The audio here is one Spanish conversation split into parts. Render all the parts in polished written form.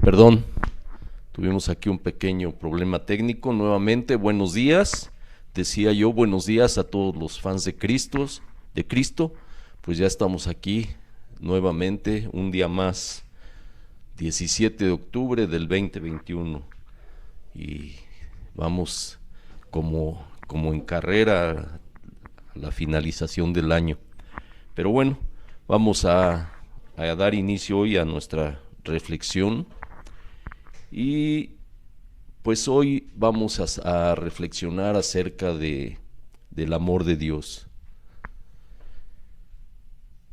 Perdón, tuvimos aquí un pequeño problema técnico. Nuevamente, buenos días. Decía yo, buenos días a todos los fans de Cristo. Pues ya estamos aquí nuevamente, un día más, 17 de octubre del 2021. Y vamos como en carrera a la finalización del año. Pero bueno, vamos a dar inicio hoy a nuestra reflexión. Y pues hoy vamos a reflexionar acerca del amor de Dios.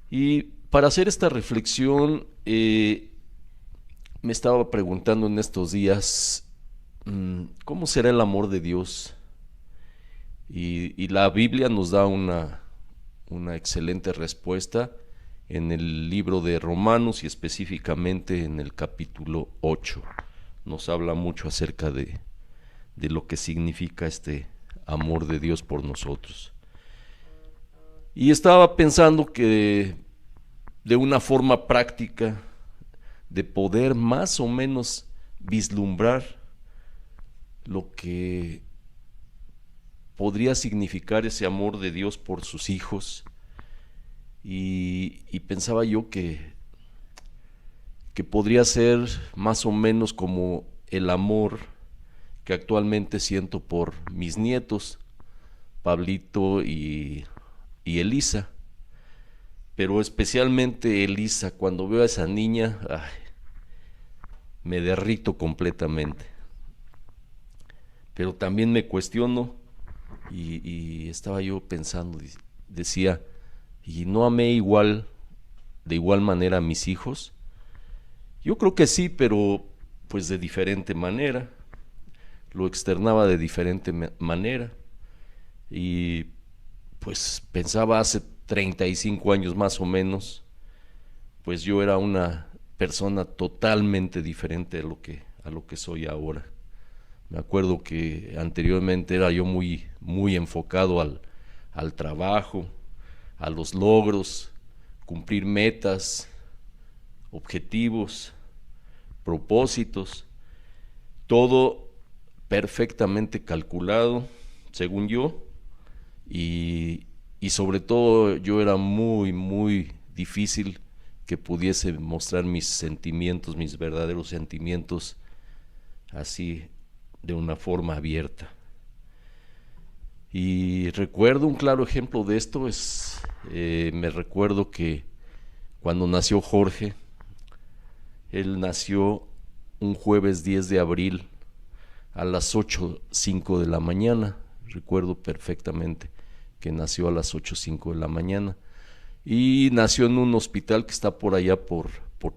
Y para hacer esta reflexión, me estaba preguntando en estos días, ¿cómo será el amor de Dios? Y la Biblia nos da una excelente respuesta en el libro de Romanos y específicamente en el capítulo 8. Nos habla mucho acerca de lo que significa este amor de Dios por nosotros. Y estaba pensando que de una forma práctica, de poder más o menos vislumbrar lo que podría significar ese amor de Dios por sus hijos, y pensaba yo que podría ser más o menos como el amor que actualmente siento por mis nietos, Pablito y Elisa. Pero especialmente Elisa, cuando veo a esa niña, me derrito completamente. Pero también me cuestiono y estaba yo pensando, decía, ¿y no amé de igual manera a mis hijos? Yo creo que sí, pero pues de diferente manera. Lo externaba de diferente manera. Y pues pensaba hace 35 años más o menos, pues yo era una persona totalmente diferente a lo que soy ahora. Me acuerdo que anteriormente era yo muy enfocado al trabajo, a los logros, cumplir metas, objetivos, propósitos, todo perfectamente calculado, según yo, y sobre todo yo era muy difícil que pudiese mostrar mis sentimientos, mis verdaderos sentimientos, así de una forma abierta. Y recuerdo un claro ejemplo de esto, me recuerdo que cuando nació Jorge, él nació un jueves 10 de abril a las 8:05 de la mañana. Recuerdo perfectamente que nació a las 8:05 de la mañana. Y nació en un hospital que está por allá por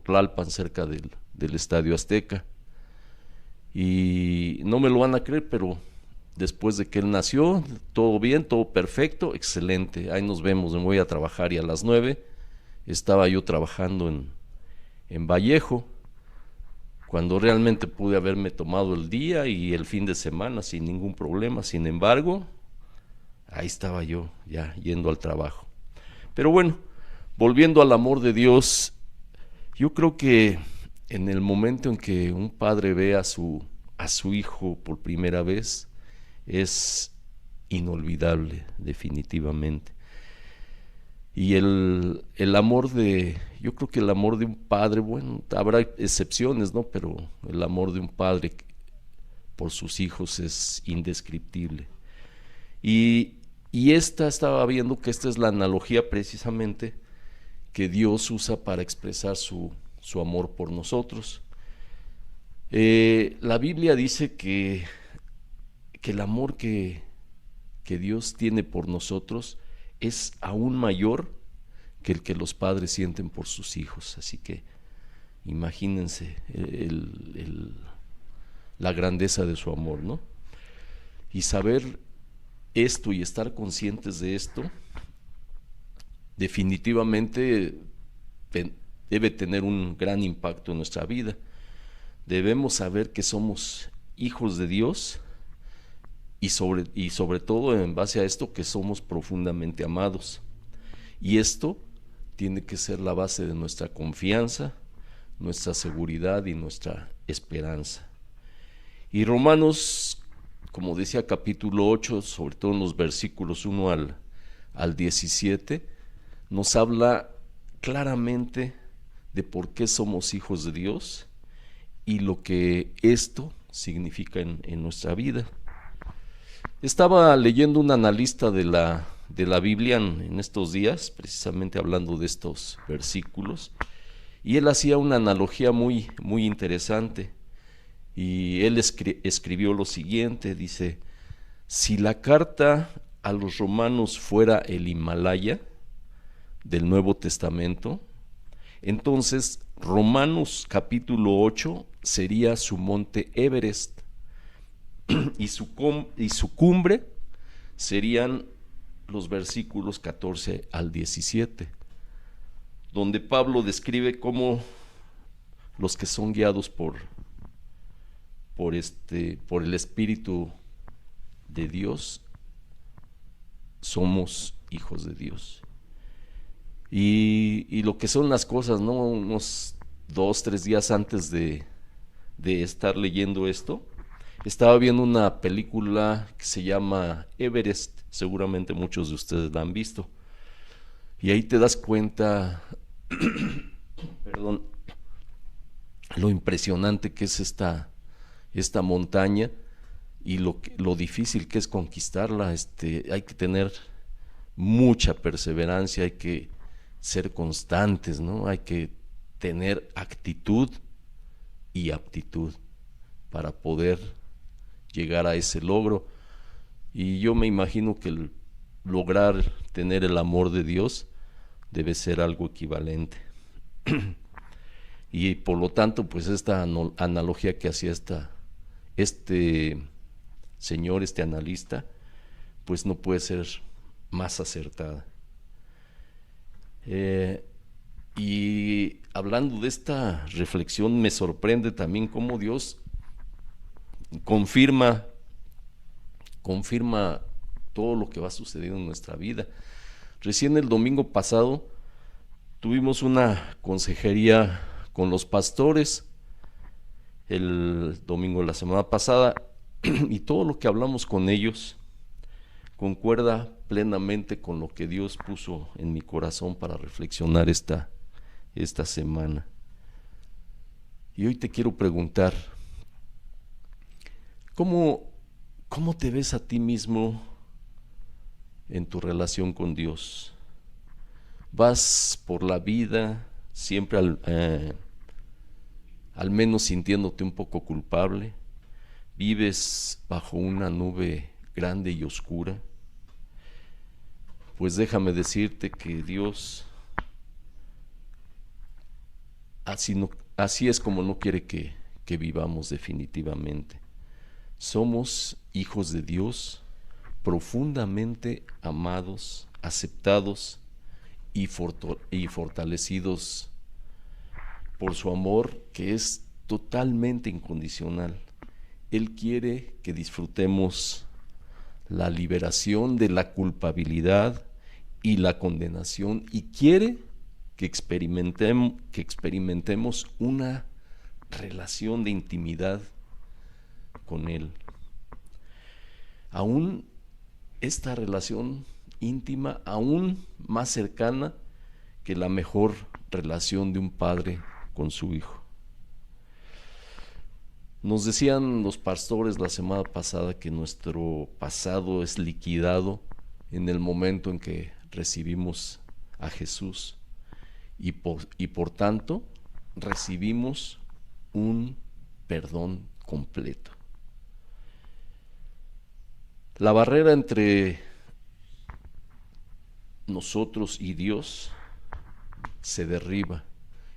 Tlalpan, cerca del Estadio Azteca. Y no me lo van a creer, pero después de que él nació, todo bien, todo perfecto, excelente. Ahí nos vemos, me voy a trabajar. Y a las 9 estaba yo trabajando en Vallejo, cuando realmente pude haberme tomado el día y el fin de semana sin ningún problema. Sin embargo, ahí estaba yo ya yendo al trabajo. Pero bueno, volviendo al amor de Dios, yo creo que en el momento en que un padre ve a su hijo por primera vez, es inolvidable, definitivamente. Y el amor yo creo que el amor de un padre, bueno, habrá excepciones, ¿no? Pero el amor de un padre por sus hijos es indescriptible. Y estaba viendo que esta es la analogía precisamente que Dios usa para expresar su amor por nosotros. La Biblia dice que el amor que Dios tiene por nosotros es aún mayor que el que los padres sienten por sus hijos. Así que imagínense la grandeza de su amor, ¿no? Y saber esto y estar conscientes de esto definitivamente debe tener un gran impacto en nuestra vida. Debemos saber que somos hijos de Dios y sobre todo en base a esto que somos profundamente amados. Y esto tiene que ser la base de nuestra confianza, nuestra seguridad y nuestra esperanza. Y Romanos, como decía, capítulo 8, sobre todo en los versículos 1 al 17, nos habla claramente de por qué somos hijos de Dios y lo que esto significa en nuestra vida. Estaba leyendo un analista de la Biblia en estos días, precisamente hablando de estos versículos, y él hacía una analogía muy, muy interesante. Y él escribió lo siguiente, dice: si la carta a los romanos fuera el Himalaya del Nuevo Testamento, entonces Romanos capítulo 8 sería su monte Everest y su cumbre serían los versículos 14 al 17, donde Pablo describe cómo los que son guiados por el Espíritu de Dios somos hijos de Dios. Y lo que son las cosas, ¿no? Unos 2-3 días antes de estar leyendo esto, estaba viendo una película que se llama Everest, seguramente muchos de ustedes la han visto, y ahí te das cuenta, perdón, lo impresionante que es esta montaña y lo difícil que es conquistarla. Hay que tener mucha perseverancia, hay que ser constantes, ¿no? Hay que tener actitud y aptitud para poder llegar a ese logro. Y yo me imagino que el lograr tener el amor de Dios debe ser algo equivalente. Y por lo tanto, pues esta analogía que hacía este señor, este analista, pues no puede ser más acertada. Y hablando de esta reflexión, me sorprende también cómo Dios confirma todo lo que va sucediendo en nuestra vida. Recién el domingo pasado tuvimos una consejería con los pastores, el domingo de la semana pasada, y todo lo que hablamos con ellos concuerda plenamente con lo que Dios puso en mi corazón para reflexionar esta semana. Y hoy te quiero preguntar, ¿cómo te ves a ti mismo en tu relación con Dios? ¿Vas por la vida siempre al menos sintiéndote un poco culpable? ¿Vives bajo una nube grande y oscura? Pues déjame decirte que Dios así es como no quiere que vivamos definitivamente. Somos hijos de Dios, profundamente amados, aceptados y fortalecidos por su amor, que es totalmente incondicional. Él quiere que disfrutemos la liberación de la culpabilidad y la condenación, y quiere que experimentemos una relación de intimidad con Él. Aún esta relación íntima, aún más cercana que la mejor relación de un padre con su hijo. Nos decían los pastores la semana pasada que nuestro pasado es liquidado en el momento en que recibimos a Jesús y por tanto recibimos un perdón completo. La barrera entre nosotros y Dios se derriba,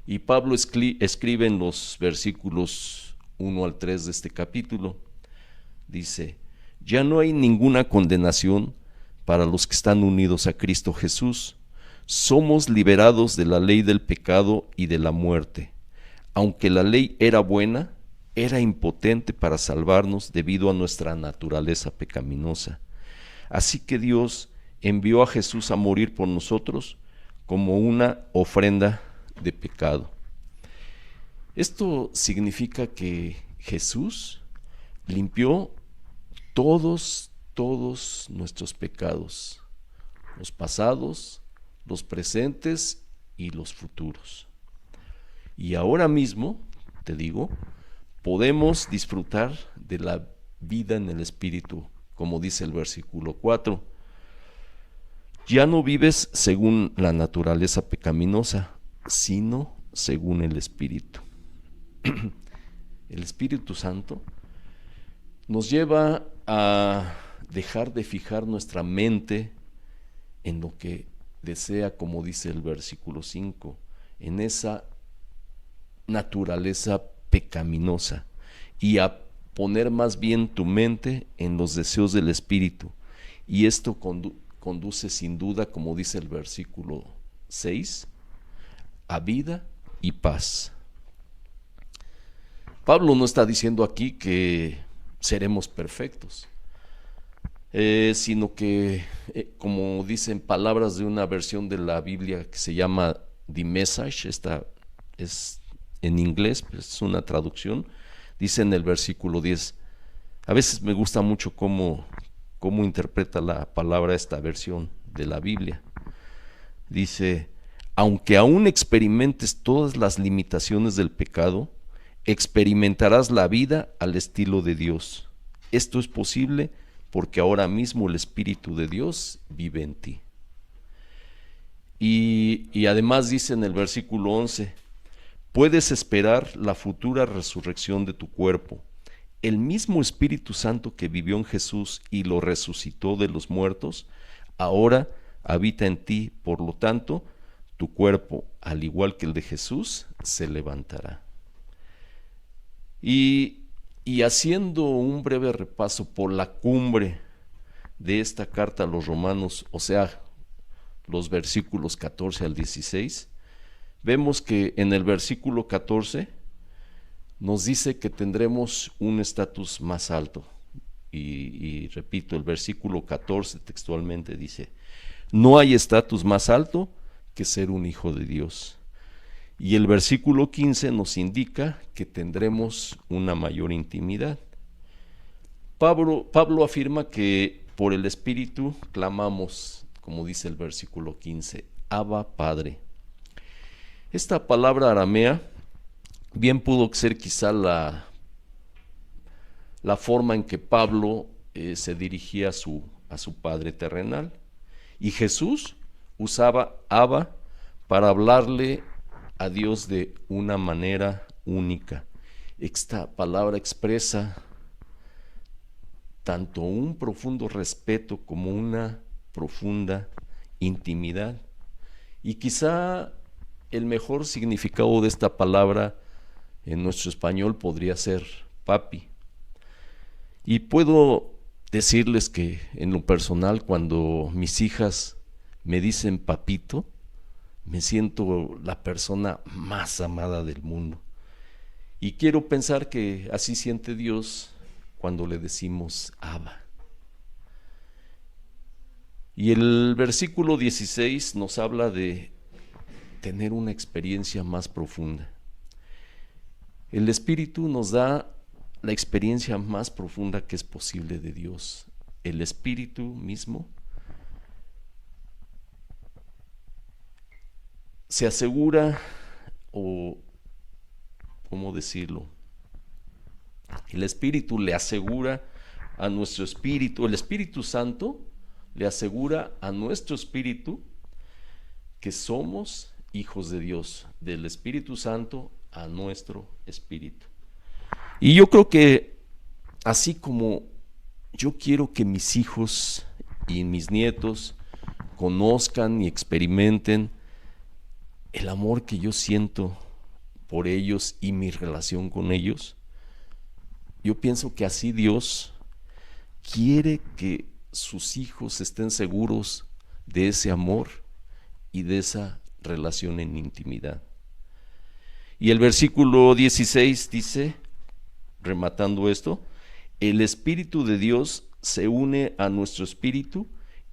y Pablo escribe en los versículos 1 al 3 de este capítulo, dice: ya no hay ninguna condenación para los que están unidos a Cristo Jesús. Somos liberados de la ley del pecado y de la muerte. Aunque la ley era buena, era impotente para salvarnos debido a nuestra naturaleza pecaminosa. Así que Dios envió a Jesús a morir por nosotros como una ofrenda de pecado. Esto significa que Jesús limpió todos nuestros pecados, los pasados, los presentes y los futuros. Y ahora mismo, te digo, podemos disfrutar de la vida en el Espíritu, como dice el versículo 4. Ya no vives según la naturaleza pecaminosa, sino según el Espíritu. El Espíritu Santo nos lleva a dejar de fijar nuestra mente en lo que desea, como dice el versículo 5, en esa naturaleza pecaminosa, y a poner más bien tu mente en los deseos del Espíritu. Y esto conduce sin duda, como dice el versículo 6, a vida y paz. Pablo no está diciendo aquí que seremos perfectos, sino que, como dicen palabras de una versión de la Biblia que se llama The Message, esta es en inglés, pues es una traducción, dice en el versículo 10, a veces me gusta mucho cómo interpreta la palabra esta versión de la Biblia. Dice, aunque aún experimentes todas las limitaciones del pecado, experimentarás la vida al estilo de Dios. Esto es posible porque ahora mismo el Espíritu de Dios vive en ti. Y además dice en el versículo 11, puedes esperar la futura resurrección de tu cuerpo. El mismo Espíritu Santo que vivió en Jesús y lo resucitó de los muertos, ahora habita en ti. Por lo tanto, tu cuerpo, al igual que el de Jesús, se levantará. Y haciendo un breve repaso por la cumbre de esta carta a los Romanos, o sea, los versículos 14 al 16, vemos que en el versículo 14 nos dice que tendremos un estatus más alto. Y repito, el versículo 14 textualmente dice, no hay estatus más alto que ser un hijo de Dios. Y el versículo 15 nos indica que tendremos una mayor intimidad. Pablo afirma que por el Espíritu clamamos, como dice el versículo 15, Abba Padre. Esta palabra aramea bien pudo ser quizá la forma en que Pablo se dirigía a su Padre terrenal. Y Jesús usaba Abba para hablarle a Dios de una manera única. Esta palabra expresa tanto un profundo respeto como una profunda intimidad. Y quizá el mejor significado de esta palabra en nuestro español podría ser papi. Y puedo decirles que en lo personal, cuando mis hijas me dicen papito, me siento la persona más amada del mundo. Y quiero pensar que así siente Dios cuando le decimos Abba. Y el versículo 16 nos habla de tener una experiencia más profunda. El Espíritu nos da la experiencia más profunda que es posible de Dios. El Espíritu mismo se asegura, o ¿cómo decirlo? El Espíritu le asegura a nuestro espíritu, el Espíritu Santo le asegura a nuestro espíritu que somos hijos de Dios, del Espíritu Santo a nuestro espíritu. Y yo creo que así como yo quiero que mis hijos y mis nietos conozcan y experimenten el amor que yo siento por ellos y mi relación con ellos, yo pienso que así Dios quiere que sus hijos estén seguros de ese amor y de esa relación en intimidad. Y el versículo 16 dice, rematando esto, el Espíritu de Dios se une a nuestro espíritu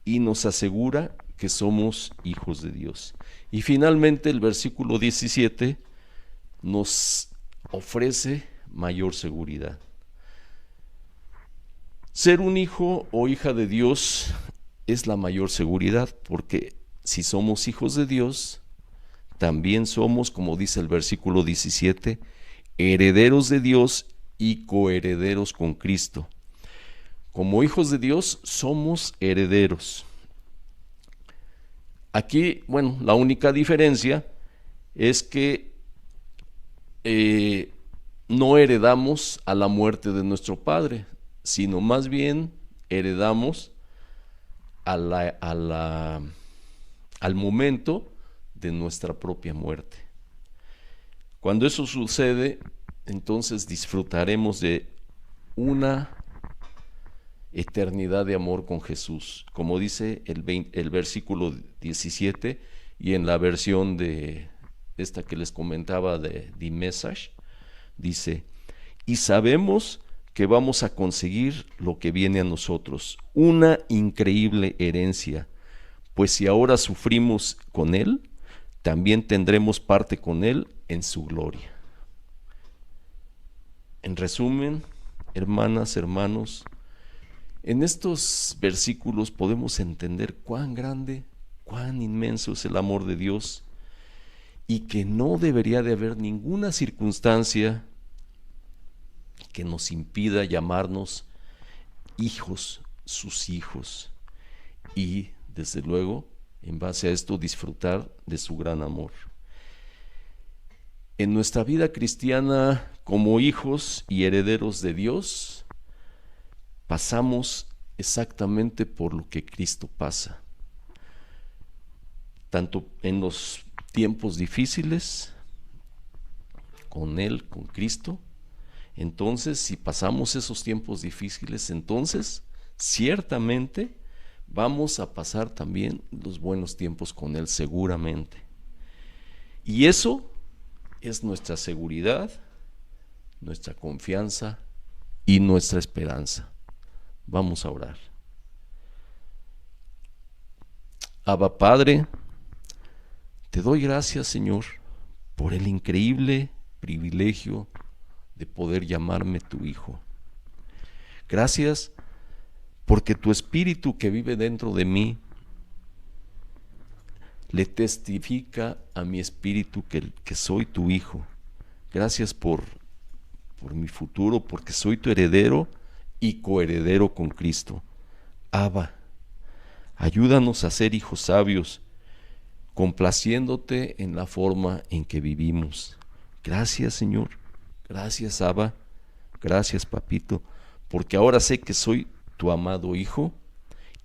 y nos asegura que somos hijos de Dios. Y finalmente el versículo 17 nos ofrece mayor seguridad. Ser un hijo o hija de Dios es la mayor seguridad, porque si somos hijos de Dios, también somos, como dice el versículo 17, herederos de Dios y coherederos con Cristo. Como hijos de Dios somos herederos. Aquí, bueno, la única diferencia es que no heredamos a la muerte de nuestro padre, sino más bien heredamos al momento de nuestra propia muerte. Cuando eso sucede, entonces disfrutaremos de una eternidad de amor con Jesús, como dice el versículo 17, y en la versión de esta que les comentaba de The Message, dice: y sabemos que vamos a conseguir lo que viene a nosotros, una increíble herencia, pues si ahora sufrimos con Él, también tendremos parte con Él en su gloria. En resumen, hermanas, hermanos, en estos versículos podemos entender cuán grande, cuán inmenso es el amor de Dios, y que no debería de haber ninguna circunstancia que nos impida llamarnos hijos, sus hijos, y desde luego, en base a esto, disfrutar de su gran amor. En nuestra vida cristiana, como hijos y herederos de Dios, pasamos exactamente por lo que Cristo pasa, tanto en los tiempos difíciles, con Él, con Cristo. Entonces, si pasamos esos tiempos difíciles, entonces ciertamente vamos a pasar también los buenos tiempos con Él, seguramente. Y eso es nuestra seguridad, nuestra confianza y nuestra esperanza. Vamos a orar. Abba Padre, te doy gracias, Señor, por el increíble privilegio de poder llamarme tu hijo. Gracias porque tu espíritu que vive dentro de mí le testifica a mi espíritu que soy tu hijo. Gracias por mi futuro, porque soy tu heredero y coheredero con Cristo. Abba, ayúdanos a ser hijos sabios, complaciéndote en la forma en que vivimos. Gracias, Señor. Gracias, Abba. Gracias, Papito, porque ahora sé que soy tu amado hijo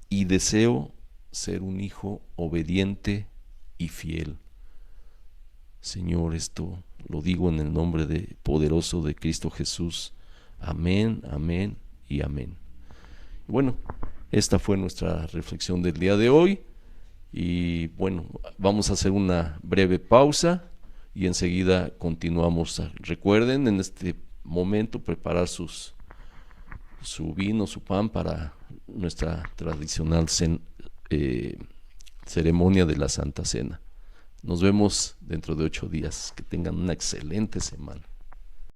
y deseo ser un hijo obediente y fiel. Señor, esto lo digo en el nombre poderoso de Cristo Jesús. Amén, amén y amén. Bueno, esta fue nuestra reflexión del día de hoy. Y bueno, vamos a hacer una breve pausa y enseguida continuamos. Recuerden en este momento preparar su vino, su pan para nuestra tradicional ceremonia de la Santa Cena. Nos vemos dentro de 8 días. Que tengan una excelente semana.